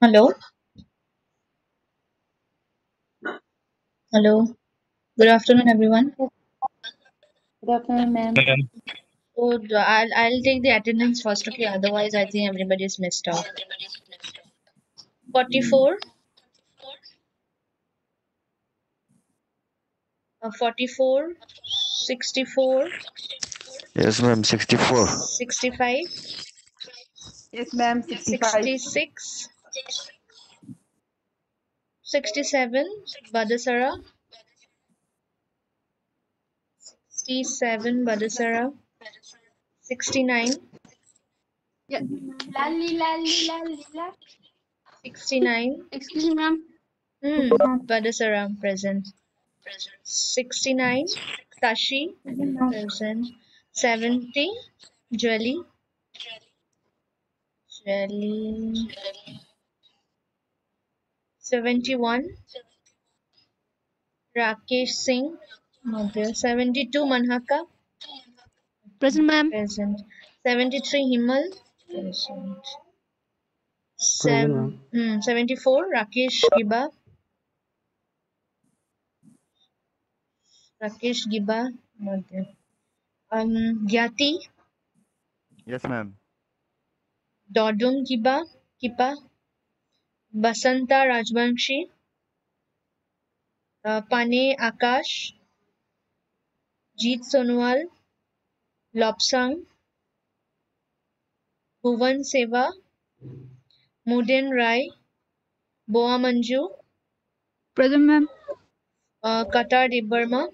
Hello, hello. Good afternoon, everyone. Good afternoon, ma'am. So I'll take the attendance first, okay? Otherwise, I think everybody's missed out. 44, 44, 64, Yes, ma'am. 64. 65, Yes, ma'am. 65. 66, 67, Badasara, 67, Badasara, 69, Yeah. Lali, lali, lali, la. 69, Excuse me, ma'am. Badasara present. 69, Tashi present. 70, Jwelly, Jwelly. 71, Rakesh Singh, not there. 72, Manhaka, Present, ma'am. present. 73, Himal, present. Present, ma'am. 74, Rakesh Giba, Rakesh Giba, not there. Gyati, Yes, ma'am. Dodum Giba, Kipa, Basanta Rajbanshi, Pane Akash, Jeet Sonwal, Lobsang, Bhuvan Seva, Muden Rai, Boa Manju, Present, ma'am. Qatar Debarma,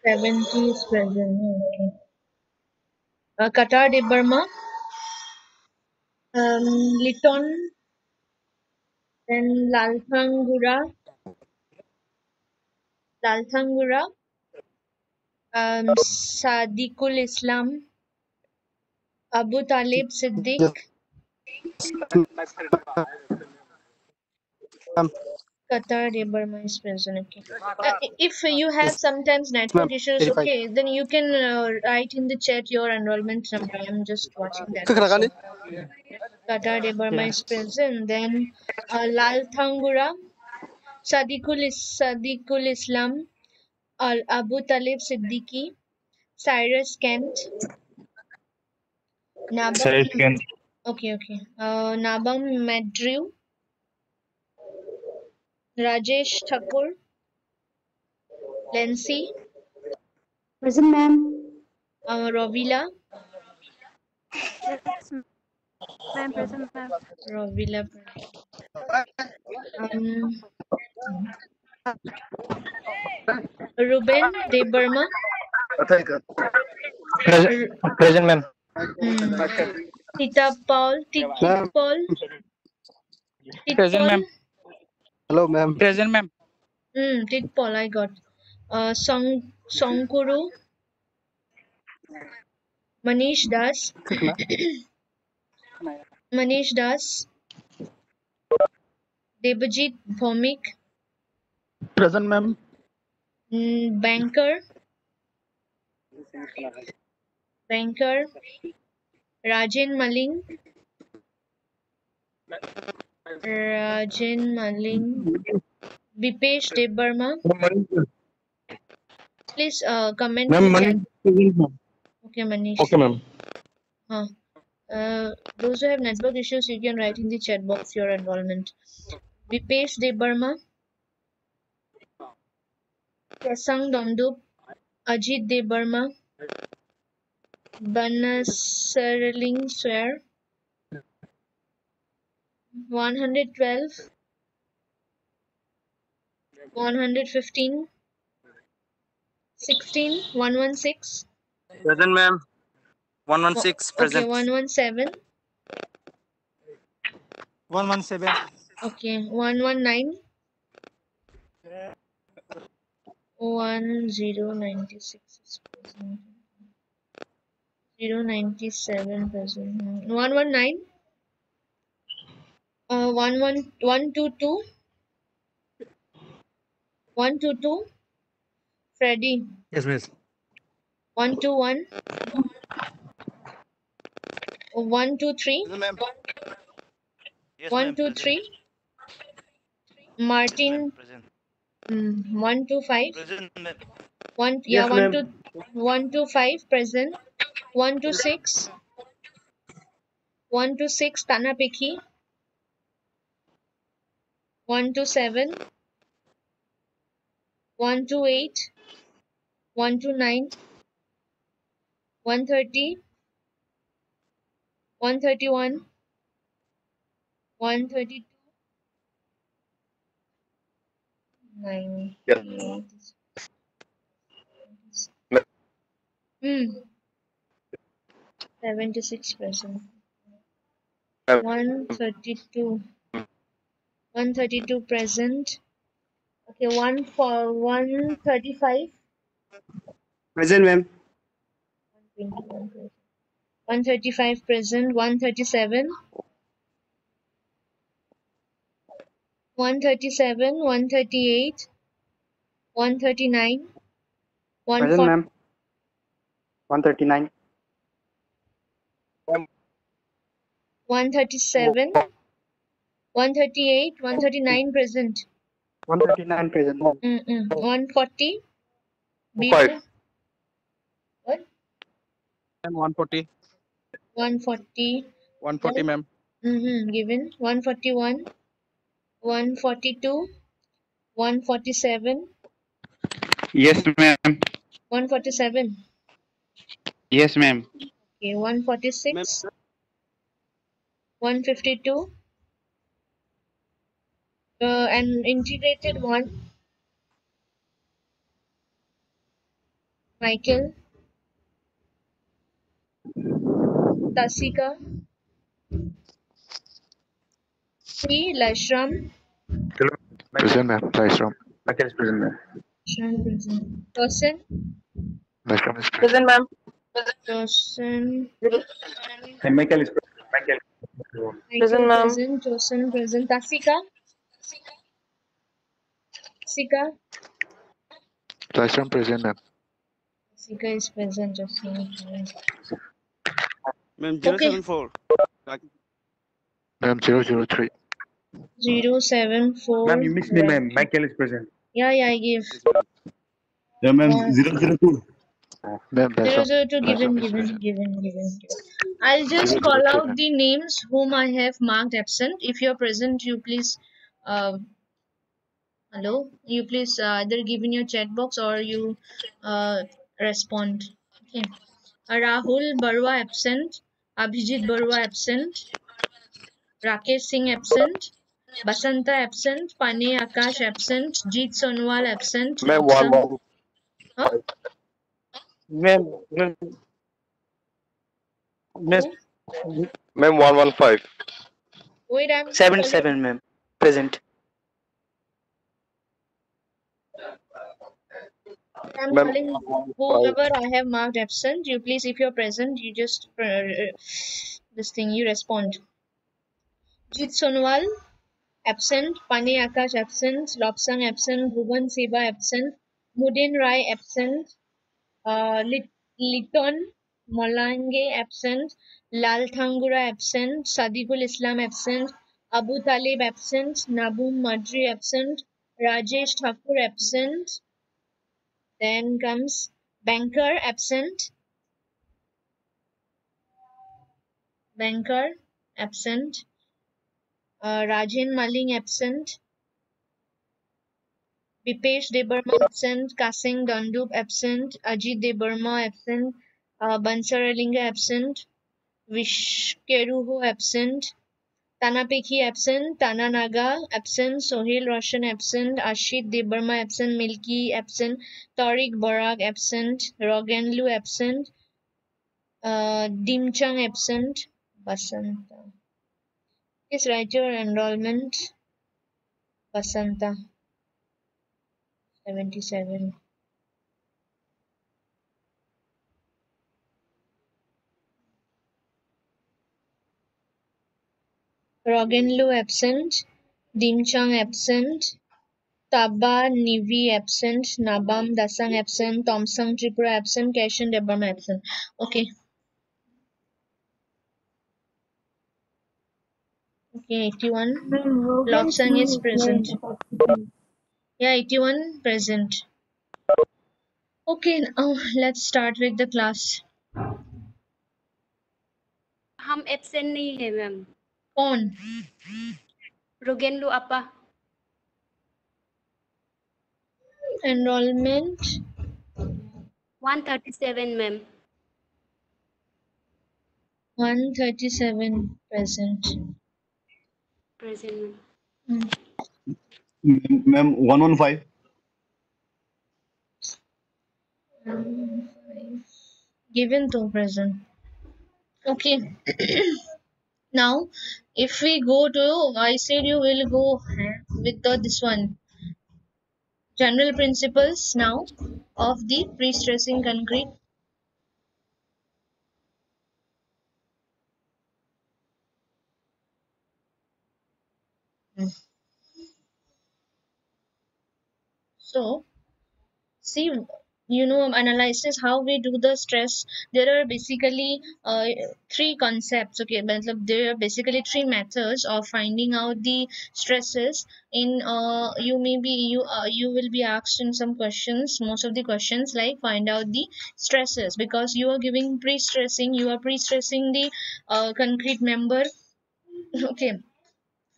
70 is present. Okay. Qatar Debarma, Liton, then Lalthangura, Sadiqul Islam, Abu Talib Siddiq, Yes, ma'am. Qatar Debarma is present. Okay. If you have Yes, sometimes ma'am. network issues, 85. okay, then you can write in the chat your enrollment number. I'm just watching that Kakalakani? also. Qatar Debarma Yeah. is present. Then Lalthangura, Sadiqul Islam, Abu Talib Siddiqui, Cyrus Kent, Nabam. Second, Okay. Nabam Madriu, Rajesh Thakur, Lency, Present, ma'am. Rovila, Yes, ma'am. Present, ma'am. Rovila, um, Ruben De Burma, present, R- present, ma'am. hmm, Tita Paul, Tit Ma'am. Paul, Tit Present, Paul, ma'am. Hello, ma'am. Present, ma'am. Tit Paul, I got. Songkuru, Manish Das, Sikna. Manish Das, Debajit Bhomik, Present, ma'am. Banker, Rajan Maling, Bipesh Debarma. Please comment in Ma'am, the chat. money present, ma'am. Okay, Manish. Okay, ma'am. Huh. Those who have network issues, you can write in the chat box your enrollment. Bipesh Debarma, Kesang Domdup, Ajit Debarma, Banasarling Swear, 112, 115, 16, 116, Present, ma'am. 116 okay, present. 117, 117. okay, 119, 1096 is present. 097 present. 119, 122, 122, Freddy. Yes, miss. 121. 123. Present, ma'am. Yes, One ma'am. two Present. three. Yes, ma'am. Martin. Present. 125. Present, ma'am. Yes, ma'am. 125 present. 126. 126 Tanapiki. 127. 128. 129. 130. 131. 132. 9. Yes. 76%. Ma'am. 132. 132 present. Okay, 135. Present, ma'am. 135 present. 137. 137. 138. 139. Present, 140. ma'am. 139. 137. 138. 139 present. 139 present, ma'am. 140. 5. B2. What? And 140. 140. 140, ma'am. Given. 141. 142. 147. Yes, ma'am. 147. Yes, ma'am. Okay, Ma'am. 146. 152. An integrated one. Michael. Tasika. 3. Lashram. Present, ma'am. Nice room. Michael is present, ma'am. Lashram present. Person. Nice room is present. Present, ma'am. Person. And Michael is present. Michael. Michael present. Person present. Tasika. Tasika. Nice room present, ma'am. Tasika is present. Just now. Ma'am, Okay. 074. Ma'am, 003. 074. Ma'am, you missed me, ma'am. Michael is present. Yeah, I give. Yes, ma'am. Yeah, ma'am. Uh, 002. Ma'am, nice room. 002 Nice given, room is given, present. given, given, given. I'll just call 003, out ma'am. the names whom I have marked absent. If you're present, you please, hello, you please either give in your chat box or you respond. Okay. Rahul Barwa absent. Abhijit Barwa absent. Rakesh Singh absent. Basanta absent. Pane Akash absent. Jeet Sonwal absent. Ma'am, Lobsang. Huh? Ma'am, miss Who? Ma'am, 115. Wait, I'm 77, ma'am. Present. Ma'am, calling 115. whoever I have marked absent. You please, if you're present, you just this thing you respond. Jeet Sonwal absent. Pane Akash absent. Lobsang absent. Bhuvan Seva absent. Mudin Rai absent. Liton Molange absent. Lal Thangura absent. Sadiqul Islam absent. Abu Talib absent. Nabum Madri absent. Rajesh Thakur absent. Then comes Banker absent. Banker absent. Rajan Maling absent. Bipesh Debarma absent. Kasing Dandup absent. Ajit Debarma absent. Bansaralinga absent. Vishkeruho absent. Tanapeki absent. Tananaga absent. Sohail Roshan absent. Ashit Debarma absent. Milky absent. Tariq Barak absent. Roganlu absent. Dimchang absent. Basanta. Please write your enrollment. Basanta. 77. Roganlu absent. Dimchang absent. Taba Nivi absent, Nabam Dasang absent, Thompson Tripura absent, Keshan Debam absent. Okay. Okay, 81. Loksang is present. Yeah, 81 present. Okay, now let's start with the class. हम absent नहीं है ma'am कौन? रुगेनलू अपा Enrollment 137 ma'am 137 present. Present Ma'am, 115. Given to present. Okay. Now, if we go to, I said you will go with this one. General principles now of the pre-stressing concrete. So, see, analysis how we do the stress. There are basically three concepts. Okay, but there are basically three methods of finding out the stresses. In you will be asked in some questions, most of the questions like find out the stresses, because you are giving pre-stressing, you are pre-stressing the concrete member. Okay,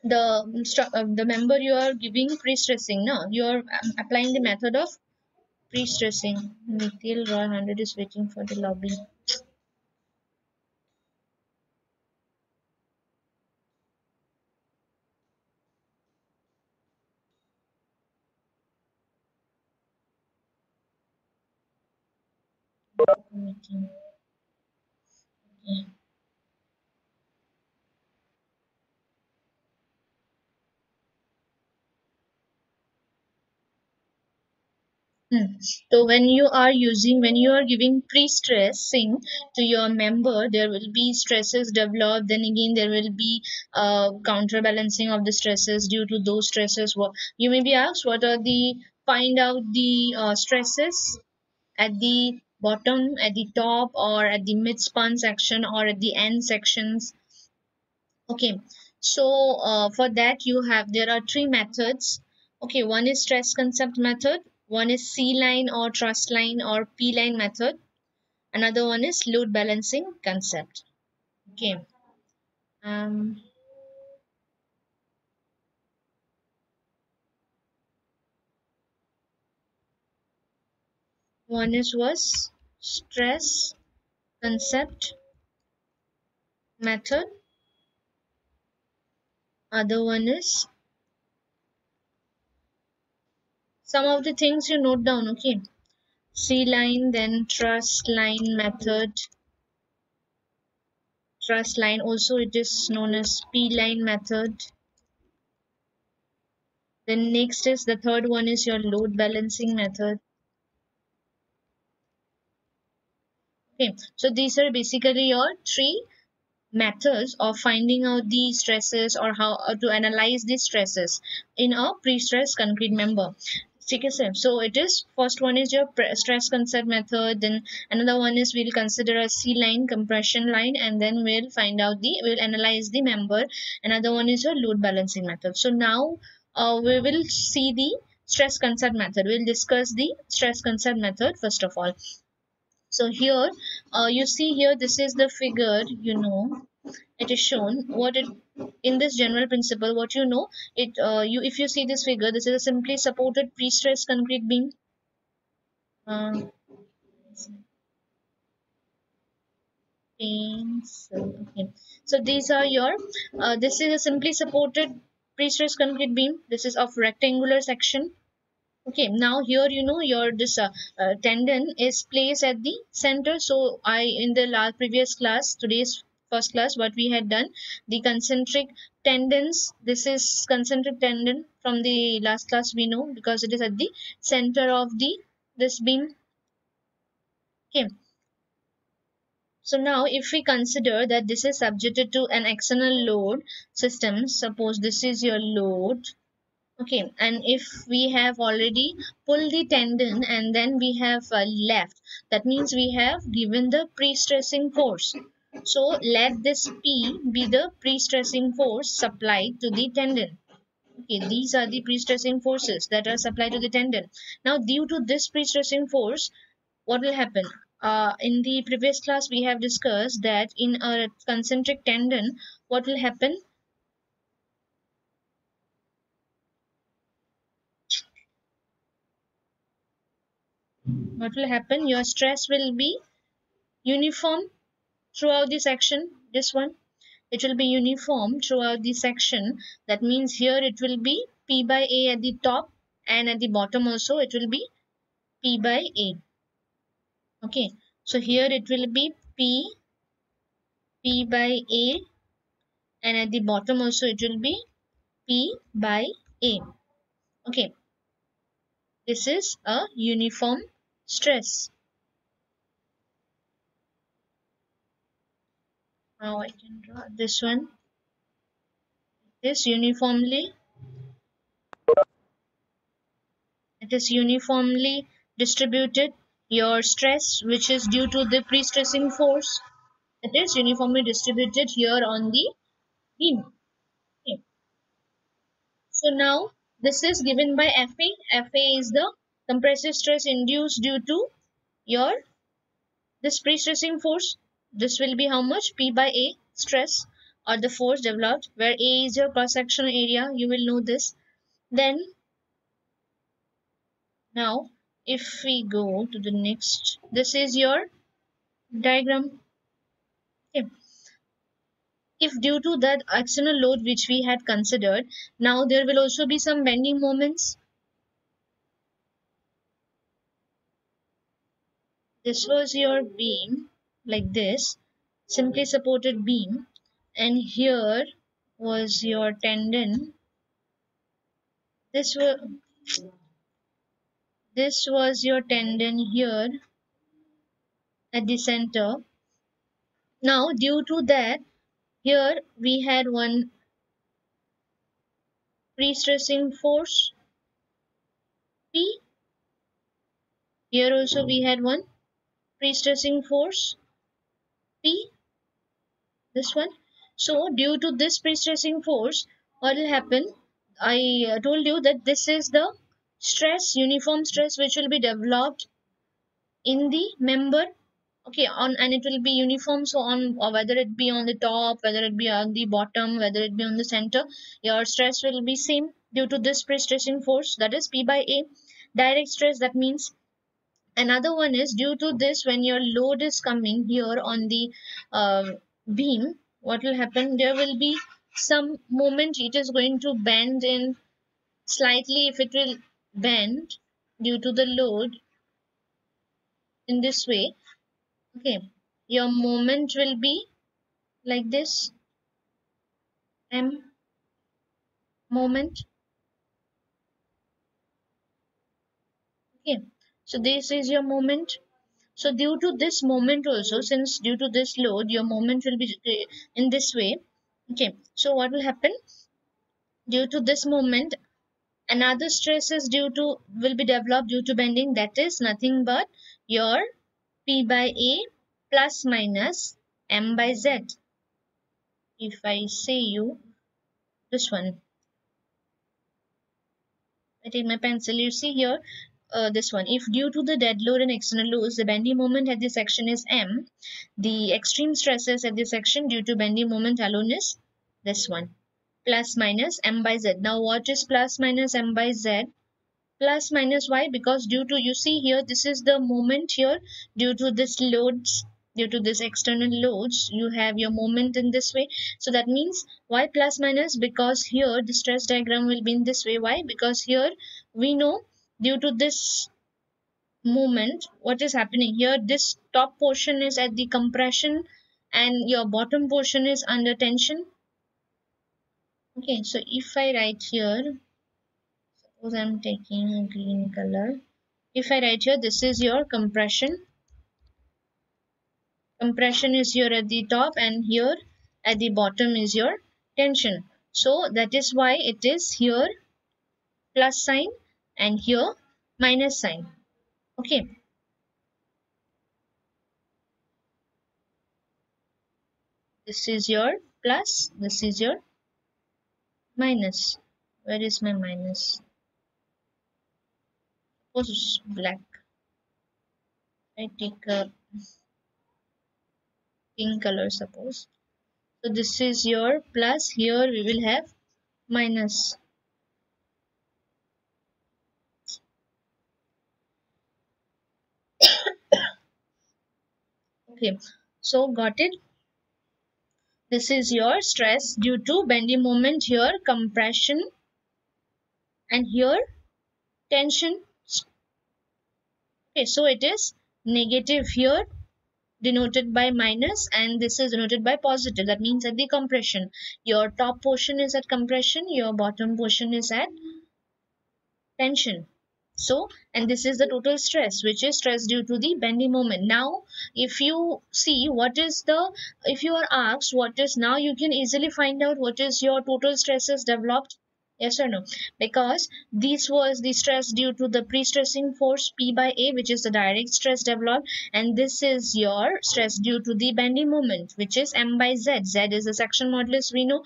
the member you are giving pre-stressing. No, you are applying the method of pre-stressing. Nikhil Roy 100 is waiting for the lobby. Meeting. Okay. So when you are giving pre-stressing to your member, there will be stresses developed. Then again, there will be counterbalancing of the stresses due to those stresses. You may be asked, what are the find out the stresses at the bottom, at the top, or at the mid-span section, or at the end sections. Okay, so for that there are three methods. Okay, one is stress concept method, one is C line or truss line or P line method, another one is load balancing concept. Okay, one was stress concept method, other one is some of the things you note down. Okay, C line, then truss line method. Truss line, also it is known as P line method. Then next is the third one is your load balancing method. Okay, so these are basically your three methods of finding out the stresses or how to analyze the stresses in a pre-stress concrete member. Okay, so it is first one is your stress concept method, then another one is we'll consider a C line, compression line, and then we'll analyze the member. Another one is your load balancing method. So now we will see the stress concept method. We'll discuss the stress concept method first of all. So here you see here, this is the figure. It is shown what it in this general principle. What it you if you see this figure, this is a simply supported pre-stressed concrete beam. Okay, so these are your this is a simply supported pre-stressed concrete beam. This is of rectangular section. Okay, now here your this tendon is placed at the center. So in the previous class, today's first class, what we had done, the concentric tendons, this is concentric tendon from the last class we know, because it is at the center of this beam. Okay, so now if we consider that this is subjected to an external load system, suppose this is your load. Okay, and if we have already pulled the tendon and then we have left, that means we have given the pre-stressing force. So let this P be the pre-stressing force supplied to the tendon. Okay, these are the pre-stressing forces that are supplied to the tendon. Now, due to this pre-stressing force, what will happen? In the previous class, we have discussed that in a concentric tendon, what will happen? What will happen? Your stress will be uniform throughout the section. This one, it will be uniform throughout the section. That means here it will be P by A at the top, and at the bottom also it will be P by A. Okay, so here it will be P by A, and at the bottom also it will be P by A. Okay, this is a uniform stress. Now I can draw this one. This uniformly, it is uniformly distributed. Your stress, which is due to the pre-stressing force, it is uniformly distributed here on the beam. Okay. So now this is given by Fa. Fa is the compressive stress induced due to your this pre-stressing force. This will be how much? P by A stress, or the force developed, where A is your cross-sectional area. You will know this. Then now if we go to the next, this is your diagram. Okay. If due to that external load which we had considered, now there will also be some bending moments. This was your beam, like this, simply supported beam, and here was your tendon. This was your tendon here at the center. Now due to that, here we had one pre-stressing force P. Here also we had one pre-stressing force P. This one. So due to this pre-stressing force, what will happen? I told you that this is the stress, uniform stress, which will be developed in the member. Okay, on, and it will be uniform. So on, or whether it be on the top, whether it be on the bottom, whether it be on the center, your stress will be same due to this pre-stressing force, that is P by A. Direct stress, that means another one is due to this, when your load is coming here on the beam, what will happen? There will be some moment it is going to bend in slightly. If it will bend due to the load in this way, okay, your moment will be like this, M moment. Okay, so this is your moment. So due to this moment also, since due to this load, your moment will be in this way. Okay, so what will happen? Due to this moment, another stress is will be developed due to bending. That is nothing but your P by A plus minus M by Z. If I say you this one, I take my pencil. You see here, this one. If due to the dead load and external loads, the bending moment at this section is M, the extreme stresses at this section due to bending moment alone is this one, plus minus M by Z. Now what is plus minus M by Z? Plus minus, why? Because due to, you see here, this is the moment here, due to this loads, due to this external loads, you have your moment in this way. So that means, why plus minus? Because here the stress diagram will be in this way. Why? Because here we know due to this moment, what is happening here, this top portion is at the compression and your bottom portion is under tension. Okay, so if I write here, suppose I'm taking a green color. If I write here, this is your compression. Compression is here at the top, and here at the bottom is your tension. So that is why it is here plus sign, and here minus sign. Okay. This is your plus, this is your minus. Where is my minus? Suppose it's black. I take a pink color, suppose. So this is your plus, here we will have minus. Okay, so got it? This is your stress due to bending moment, here compression, and here tension. Okay, so it is negative here denoted by minus, and this is denoted by positive. That means at the compression, your top portion is at compression, your bottom portion is at tension. So, and this is the total stress, which is stress due to the bending moment. Now if you see what is the, if you are asked what is, now you can easily find out what is your total stresses developed. Yes or no? Because this was the stress due to the pre-stressing force P by A, which is the direct stress developed, and this is your stress due to the bending moment, which is M by Z. Z is the section modulus, we know,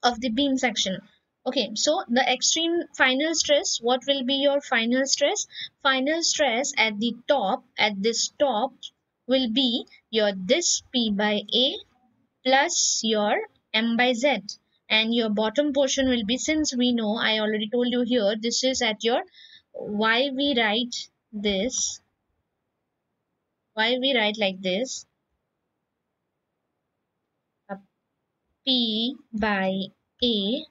of the beam section. Okay, so the extreme final stress, what will be your final stress? Final stress at the top, at this top, will be your this P by A plus your M by Z, and your bottom portion will be, since we know, I already told you here, this is at your, why we write this, why we write like this, P by A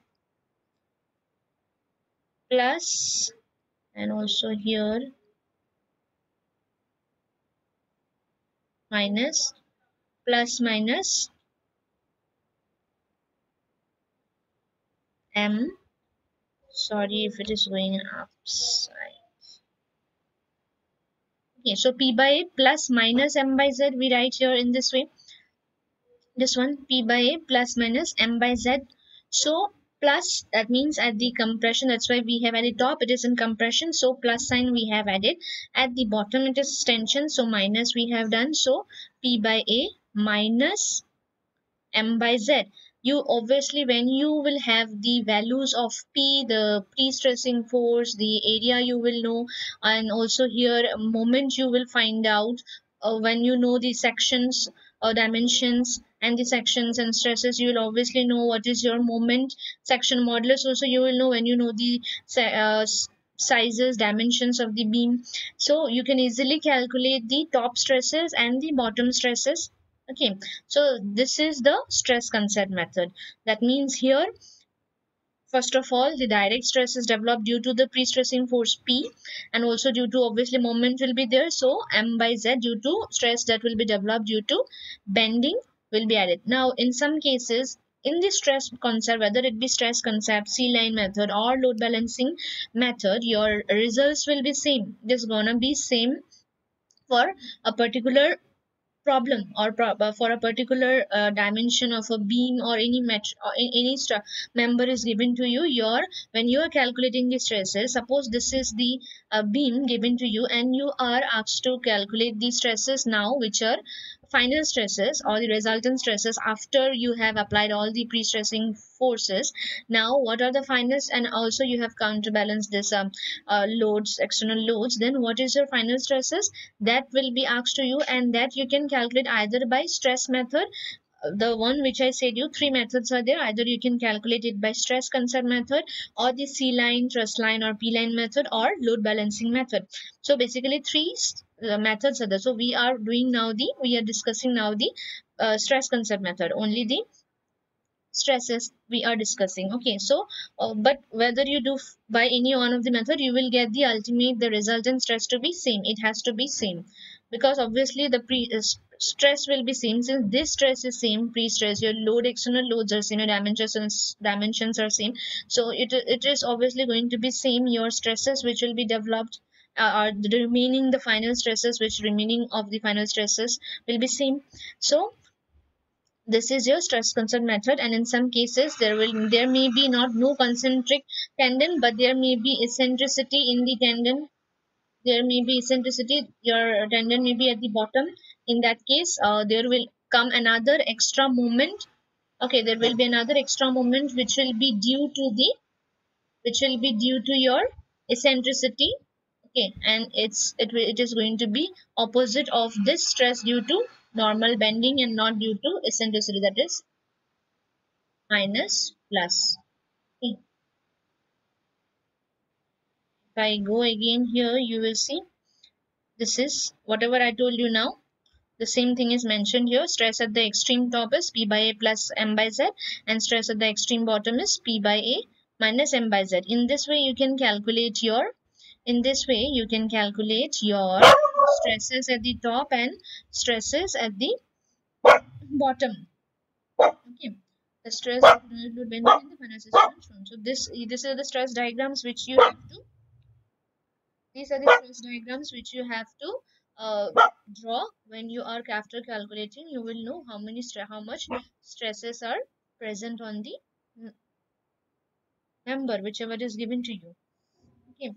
plus, and also here minus, plus minus M, sorry if it is going upside. Okay, so P by A plus minus M by Z we write here in this way. This one, P by A plus minus M by Z. So plus, that means at the compression, that's why we have at the top it is in compression, so plus sign we have added. At the bottom it is tension, so minus we have done. So P by A minus M by Z. You obviously, when you will have the values of P, the pre-stressing force, the area you will know, and also here moment you will find out when you know the sections or dimensions and the sections and stresses, you will obviously know what is your moment section modulus. Also you will know when you know the sizes, dimensions of the beam, so you can easily calculate the top stresses and the bottom stresses. Okay, so this is the stress concept method. That means here, first of all, the direct stress is developed due to the pre-stressing force P, and also due to, obviously, moment will be there, so M by Z, due to stress that will be developed due to bending will be added. Now in some cases, in the stress concept, whether it be stress concept, C-line method, or load balancing method, your results will be same. It is gonna be same for a particular problem, or for a particular dimension of a beam or any or any member is given to you. Your, when you are calculating the stresses, suppose this is the beam given to you and you are asked to calculate the stresses now, which are final stresses or the resultant stresses after you have applied all the pre-stressing forces. Now what are the finals, and also you have counterbalanced this loads, external loads, then what is your final stresses, that will be asked to you, and that you can calculate either by stress method, the one which I said you, three methods are there. Either you can calculate it by stress concept method, or the C-line, truss line, or P-line method, or load balancing method. So basically three methods are there. So we are doing now the, we are discussing now the stress concept method, only the stresses we are discussing. Okay, so but whether you do by any one of the method, you will get the ultimate, the resultant stress to be same. It has to be same, because obviously the stress will be same. Since this stress is same, pre-stress, your load, external loads are same, your dimensions are same, so it is obviously going to be same. Your stresses which will be developed are the remaining, the final stresses which remaining of the final stresses will be same. So This is your stress concern method, and in some cases there may be no concentric tendon, but there may be eccentricity in the tendon. There may be eccentricity. Your tendon may be at the bottom. In that case, there will come another extra movement. Okay, there will be another extra movement which will be due to your eccentricity. Okay, and it is going to be opposite of this stress due to normal bending and not due to eccentricity, that is minus plus. Okay. If I go again here, you will see this is whatever I told you now. The same thing is mentioned here. Stress at the extreme top is P by A plus M by Z, and stress at the extreme bottom is P by A minus M by Z. In this way, you can calculate your stresses at the top and stresses at the bottom. Okay. The stress load bending and the finance is shown. So these are the stress diagrams which you have to. These are the stress diagrams which you have to draw when you are after calculating. You will know how much stresses are present on the number whichever is given to you. Okay.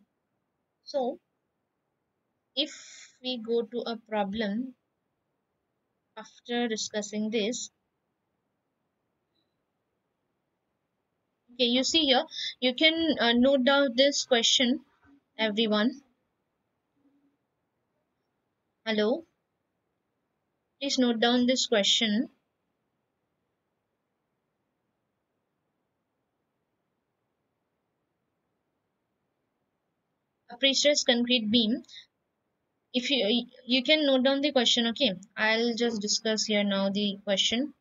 So if we go to a problem after discussing this, okay, you see here you can note down this question, everyone. Hello, please note down this question. A pre-stressed concrete beam. If you can note down the question. Okay, I'll just discuss here now the question,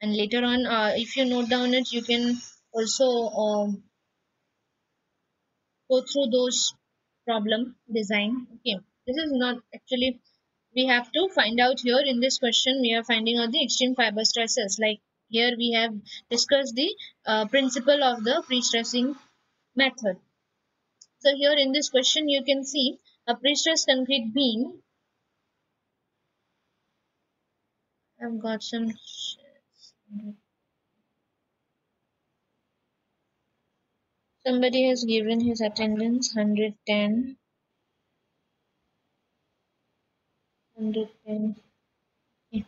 and later on if you note down it, you can also go through those problem design. Okay, this is not actually, we have to find out here in this question. We are finding out the extreme fiber stresses. Like here we have discussed the principle of the pre-stressing method. So here in this question you can see a pre-stressed concrete beam. I've got some. Somebody has given his attendance 110. 110. Yeah.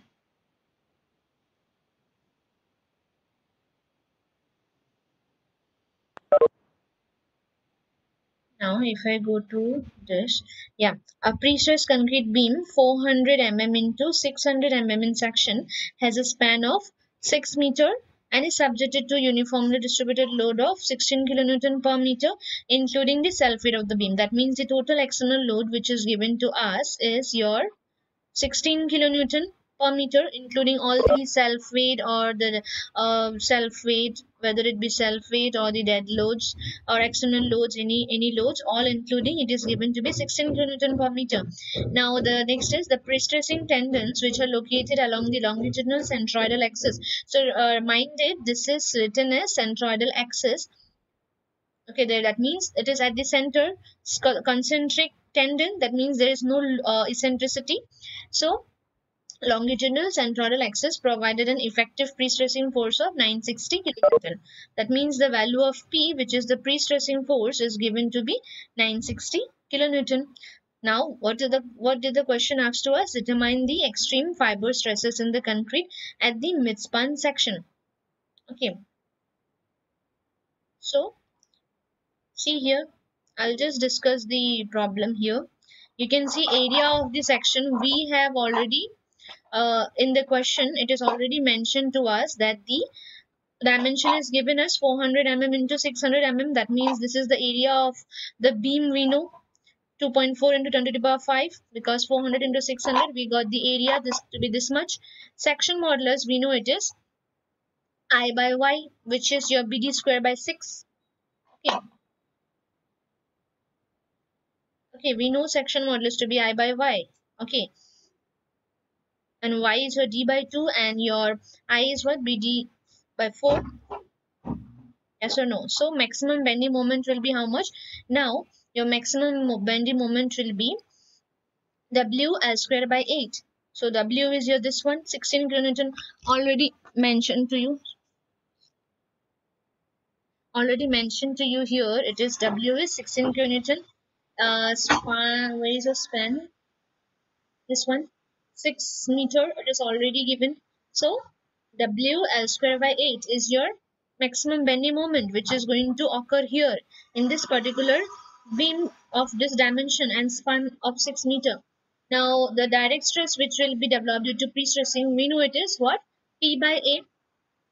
Now if I go to this, yeah, a pre-stressed concrete beam 400 mm into 600 mm in section has a span of 6 meter and is subjected to uniformly distributed load of 16 kilonewton per meter, including the self weight of the beam. That means the total external load which is given to us is your 16 kilonewton per meter, including all the self weight or the self weight, whether it be self weight or the dead loads or external loads, any loads, all including, it is given to be 16 kilonewton per meter. Now the next is the pre-stressing tendons which are located along the longitudinal centroidal axis. So mind it, this is written as centroidal axis. Okay, there, that means it is at the center. Concentric tendon, that means there is no eccentricity. So longitudinal centroidal axis provided an effective pre-stressing force of 960 kilonewton. That means the value of P, which is the pre-stressing force, is given to be 960 kilonewton. Now, what did the question ask to us? Determine the extreme fiber stresses in the concrete at the midspan section. Okay. So, see here, I'll just discuss the problem here. You can see area of the section. We have already in the question, it is already mentioned to us that the dimension is given as 400 mm into 600 mm. That means this is the area of the beam. We know 2.4 into 10 to the power 5, because 400 into 600 we got the area this to be this much. Section modulus, we know it is I by Y, which is your BD square by 6. Okay, we know section modulus to be I by Y. Okay, and Y is your D by 2 and your I is what? BD by 4. Yes or no? So maximum bending moment will be how much? Now your maximum bending moment will be W L square by 8. So W is here, this one, 16 kilonewton, already mentioned to you. Already mentioned to you here, it is W is 16 kilonewton. Span, where is the span? This one, 6 meter, it is already given. So W L square by 8 is your maximum bending moment, which is going to occur here in this particular beam of this dimension and span of 6 meter. Now the direct stress which will be developed due to pre-stressing, we know it is what? P by A.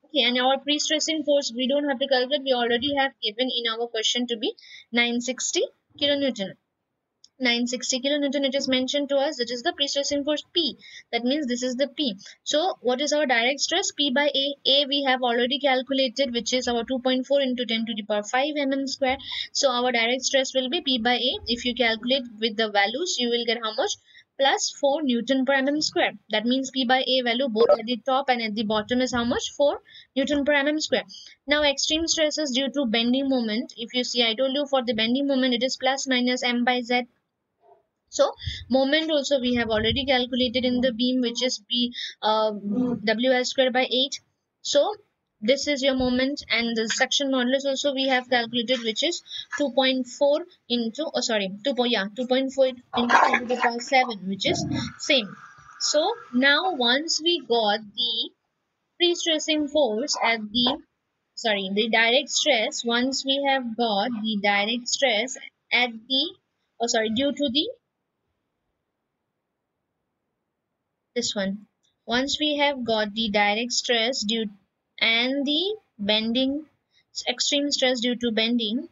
Okay, and our pre-stressing force we don't have to calculate, we already have given in our question to be 960 kilonewton. 960 kilonewton it is mentioned to us, that is the pre-stressing force P. That means this is the P. So what is our direct stress? P by A. A we have already calculated, which is our 2.4 into 10 to the power 5 mm square. So our direct stress will be P by A. If you calculate with the values, you will get how much? Plus 4 Newton per mm square. That means P by A value both at the top and at the bottom is how much? 4 Newton per mm square. Now extreme stresses due to bending moment. If you see, I told you for the bending moment it is plus minus m by z. So moment also we have already calculated in the beam, which is WL square by 8. So this is your moment, and the section modulus also we have calculated, which is 2.4 into 2.4 into 10 to the power 7, which is same. So now once we got the pre-stressing force at the direct stress, once we have got the direct stress at the due to the this one, once we have got the direct stress due and the bending extreme stress due to bending,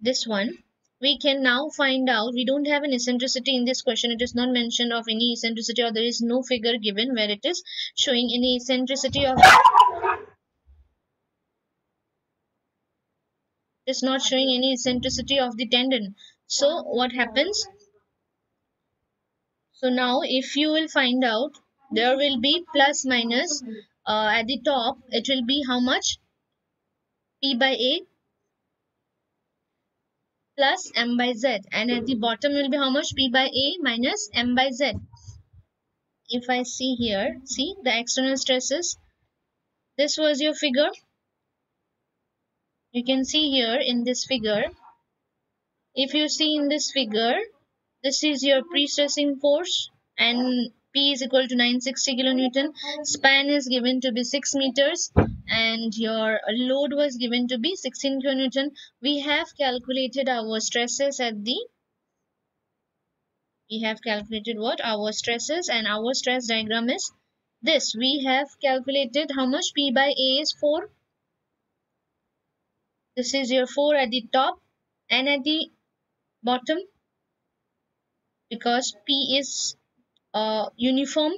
this one we can now find out. We don't have an eccentricity in this question, it is not mentioned of any eccentricity, or there is no figure given where it is showing any eccentricity of it's not showing any eccentricity of the tendon. So what happens? So now if you will find out, there will be plus minus at the top, it will be how much? P by A plus m by z, and at the bottom will be how much? P by A minus m by z. If I see here, see the external stresses, this was your figure. You can see here in this figure, if you see in this figure, this is your pre-stressing force, and P is equal to 960 kilonewton. Span is given to be 6 meters, and your load was given to be 16 kilonewton. We have calculated our stresses at the our stresses, and our stress diagram is this. We have calculated how much? P by A is 4. This is your 4 at the top and at the bottom, because P is uniform.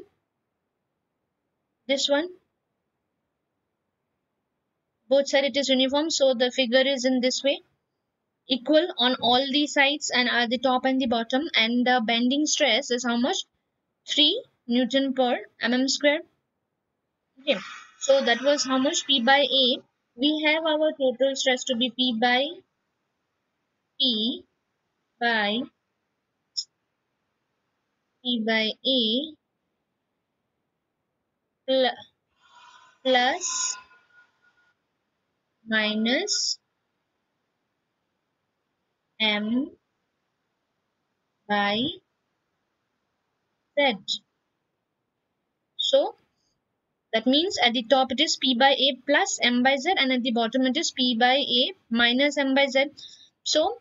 This one, both side it is uniform, so the figure is in this way, equal on all the sides and at the top and the bottom, and the bending stress is how much? 3 Newton per mm square. Okay, so that was how much? P by A. We have our total stress to be P by A plus minus m by z. So that means at the top it is P by A plus m by z, and at the bottom it is P by A minus m by z. So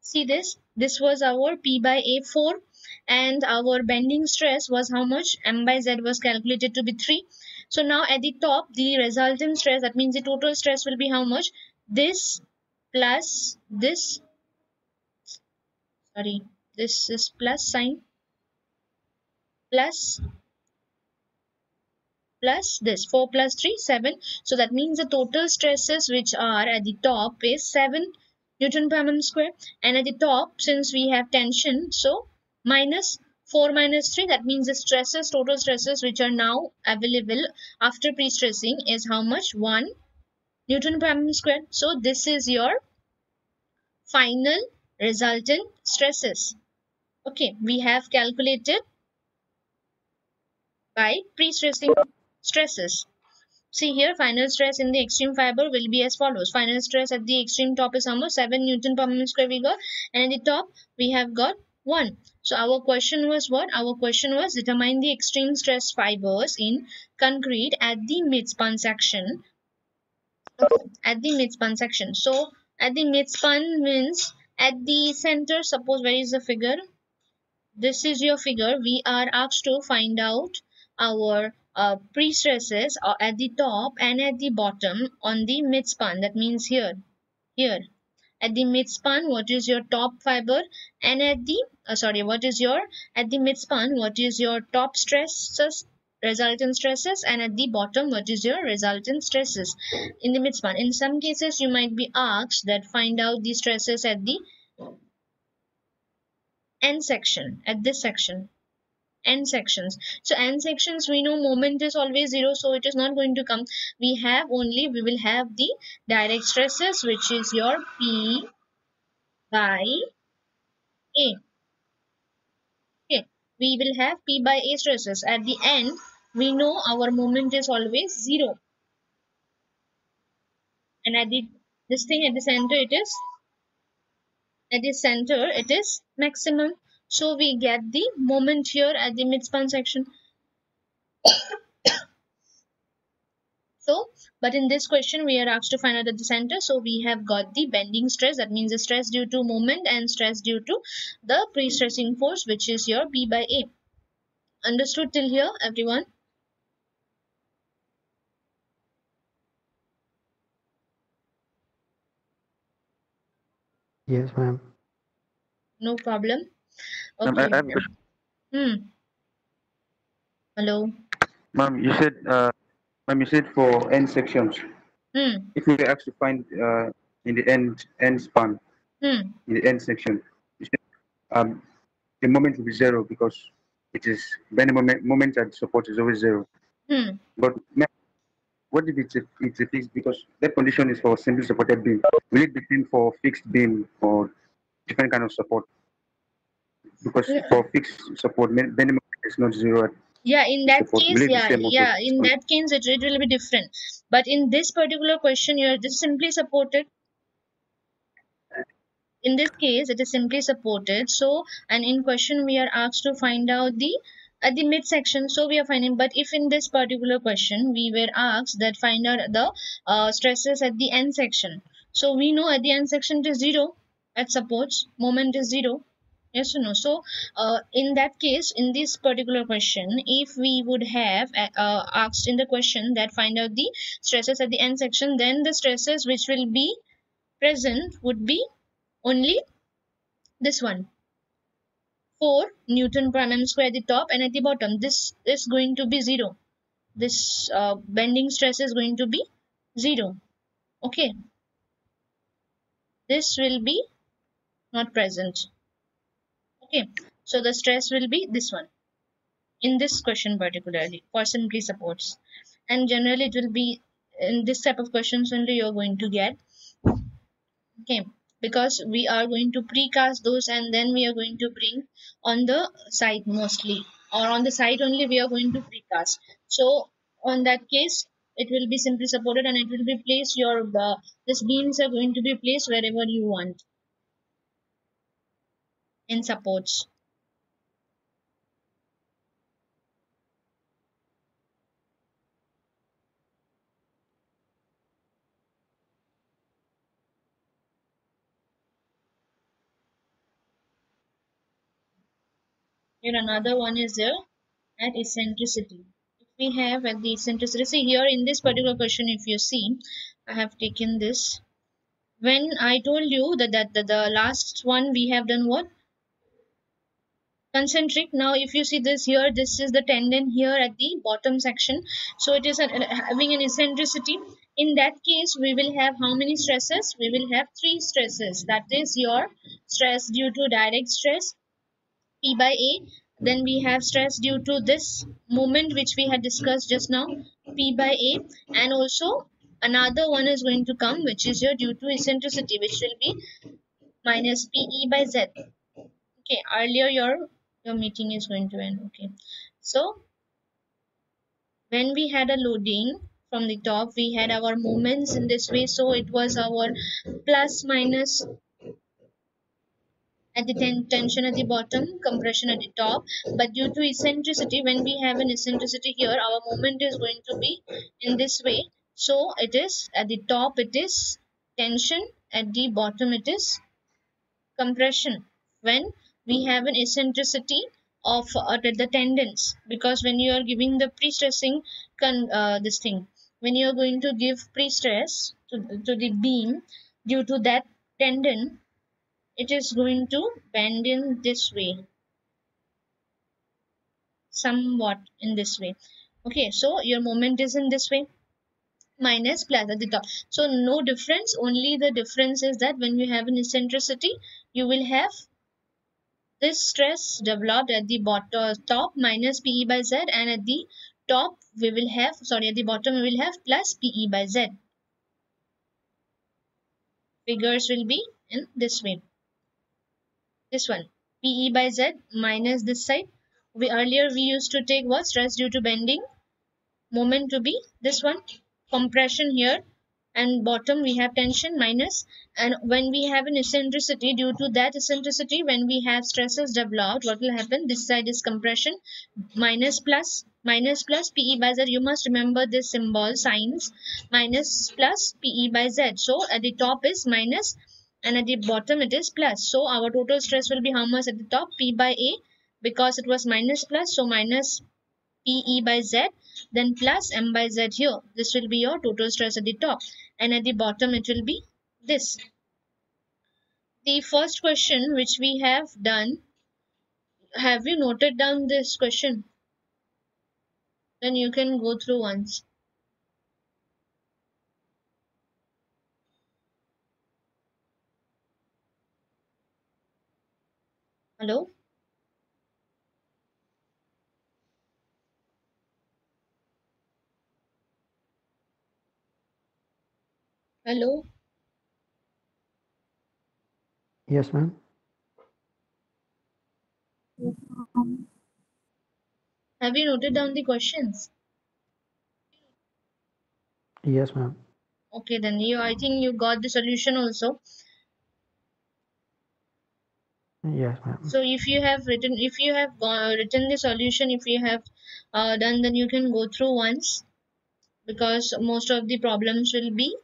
see this was our P by A 4, and our bending stress was how much? M by z was calculated to be 3. So now at the top, the resultant stress, that means the total stress will be how much? This plus this, this is plus sign, plus this 4 plus 3 7. So that means the total stresses which are at the top is 7 Newton per mm square, and at the top, since we have tension, so minus 4 minus 3, that means the stresses, total stresses which are now available after pre-stressing is how much? 1 Newton per mm square. So this is your final resultant stresses. Okay, we have calculated by pre-stressing stresses. See here, final stress in the extreme fiber will be as follows. Final stress at the extreme top is almost 7 Newton per mm square we got, and at the top we have got 1. So our question was what? Our question was determine the extreme stress fibers in concrete at the midspan section. Okay, at the midspan section. So at the midspan means at the center, suppose where is the figure? This is your figure. We are asked to find out our pre-stresses at the top and at the bottom on the midspan. That means here. At the midspan, what is your top fiber, and at the at the midspan, what is your top stresses, resultant stresses, and at the bottom, what is your resultant stresses in the midspan. In some cases, you might be asked that find out the stresses at the end section, at this section. End sections. So end sections, we know moment is always 0, so it is not going to come. We will have the direct stresses, which is your P by A. Okay, we will have P by A stresses. At the end, we know our moment is always 0, and at the this thing at the center, it is maximum. So we get the moment here at the midspan section. So, but in this question, we are asked to find out at the center. So we have got the bending stress. That means the stress due to moment and stress due to the pre-stressing force, which is your P by A. Understood till here, everyone? Yes, ma'am. No problem. Ma'am, Okay. I have a question. Hello. Ma'am, you said for end sections, if we actually find in the end span, in the end section, you said, the moment will be 0 because it is when the moment at support is always 0. But ma'am, what if it's a fixed, because that condition is for simply supported beam? Will it be same for fixed beam or different kind of support? Because for fixed support, when the moment is not 0 at Yeah, in the that support, will case, it be same also? in that case, it will be different. But in this particular question, you are just simply supported. In this case, it is simply supported. So, and in question, we are asked to find out the at the midsection. So we are finding. But if in this particular question, we were asked that find out the stresses at the end section. So we know at the end section it is 0. At supports, moment is 0. Yes or no? So, in that case, in this particular question, if we would have asked in the question that find out the stresses at the end section, then the stresses which will be present would be only this one, 4 Newton per mm square at the top, and at the bottom this is going to be 0. This bending stress is going to be 0. Okay, this will be not present. Okay, so the stress will be this one in this question particularly for simply supports, and generally it will be in this type of questions only you're going to get. Okay, because we are going to precast those and then we are going to bring on the site mostly, or on the site only we are going to precast. So on that case, it will be simply supported and it will be placed your this beams are going to be placed wherever you want in supports. Here another one is there at eccentricity. If we have at the eccentricity, see here in this particular question, if you see, I have taken this. When I told you that the last one we have done what? Concentric. Now if you see this here, this is the tendon here at the bottom section, so it is having an eccentricity. In that case, we will have how many stresses? We will have 3 stresses. That is your stress due to direct stress, P by A. Then we have stress due to this moment which we had discussed just now, P by A. And also another one is going to come, which is your due to eccentricity, which will be minus PE by Z. Okay, earlier your meeting is going to end. Okay, so when we had a loading from the top, we had our moments in this way. So it was our plus minus at the tension at the bottom, compression at the top. But due to eccentricity, when we have an eccentricity here, our moment is going to be in this way. So it is at the top, it is tension, at the bottom, it is compression. When we have an eccentricity of the tendons, because when you are giving the pre-stressing this thing, when you are going to give pre-stress to the beam, due to that tendon, it is going to bend in this way, somewhat in this way. Okay, so your moment is in this way, minus plus at the top. So no difference, only the difference is that when you have an eccentricity, you will have this stress developed at the bottom top minus PE by Z, and at the top we will have, sorry, at the bottom we will have plus PE by Z. Figures will be in this way. This one, PE by Z minus this side. Earlier we used to take what? Stress due to bending. Moment to be this one. Compression here, and bottom we have tension minus. And when we have an eccentricity, due to that eccentricity, when we have stresses developed, what will happen? This side is compression, minus plus PE by Z. You must remember this symbol signs, minus plus PE by Z. So at the top is minus and at the bottom it is plus. So our total stress will be how much at the top? P by A, because it was minus plus, so minus PE by Z, then plus M by Z here. This will be your total stress at the top, and at the bottom it will be this. The first question which we have done, have you noted down this question? Then you can go through once. Hello? Hello? Yes, ma'am. Have you noted down the questions? Yes, ma'am. Okay, then I think you got the solution also. Yes, ma'am. So if you have written the solution, if you have done, then you can go through once, because most of the problems will be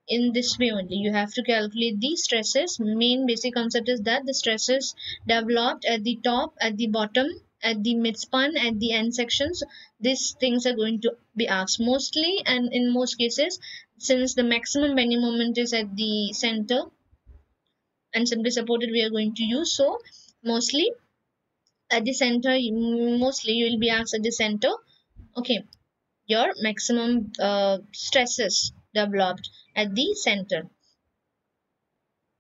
in this way only. You have to calculate the stresses. Main basic concept is that the stresses developed at the top, at the bottom, at the midspan, at the end sections, these things are going to be asked mostly, and in most cases, since the maximum bending moment is at the center and simply supported, we are going to use. So mostly at the center, mostly you will be asked at the center. Okay, your maximum stresses developed at the center.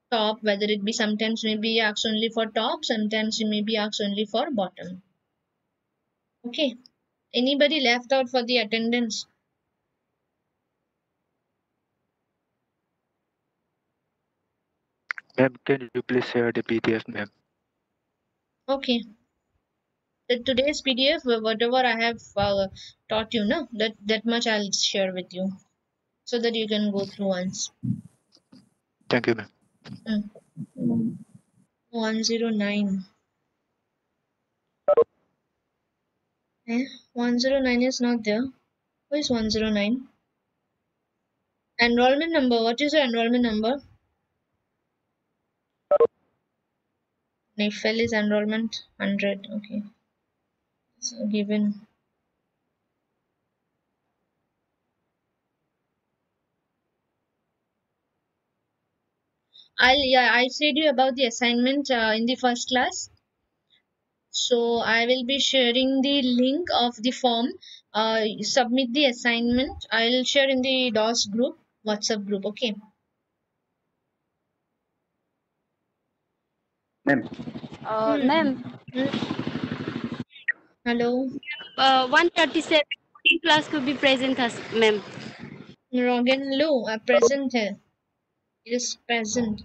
Top, whether it be, sometimes may be asked only for top, sometimes you may be asked only for bottom. Okay, anybody left out for the attendance? Ma'am, can you please share the PDF, ma'am? Okay, today's PDF, whatever I have taught you, no, that much I'll share with you, so that you can go through once. Thank you, ma'am. 109. 109 is not there. Who is 109? Enrollment number. What is your enrollment number? NIFL is enrollment 100. Okay. So given. I said you about the assignment in the first class. So I will be sharing the link of the form. Submit the assignment. I'll share in the DOS group, WhatsApp group. Okay. Ma'am. Ma'am, Hello. 137 class could be present, ma'am. Rogan Lu, present here. It is present.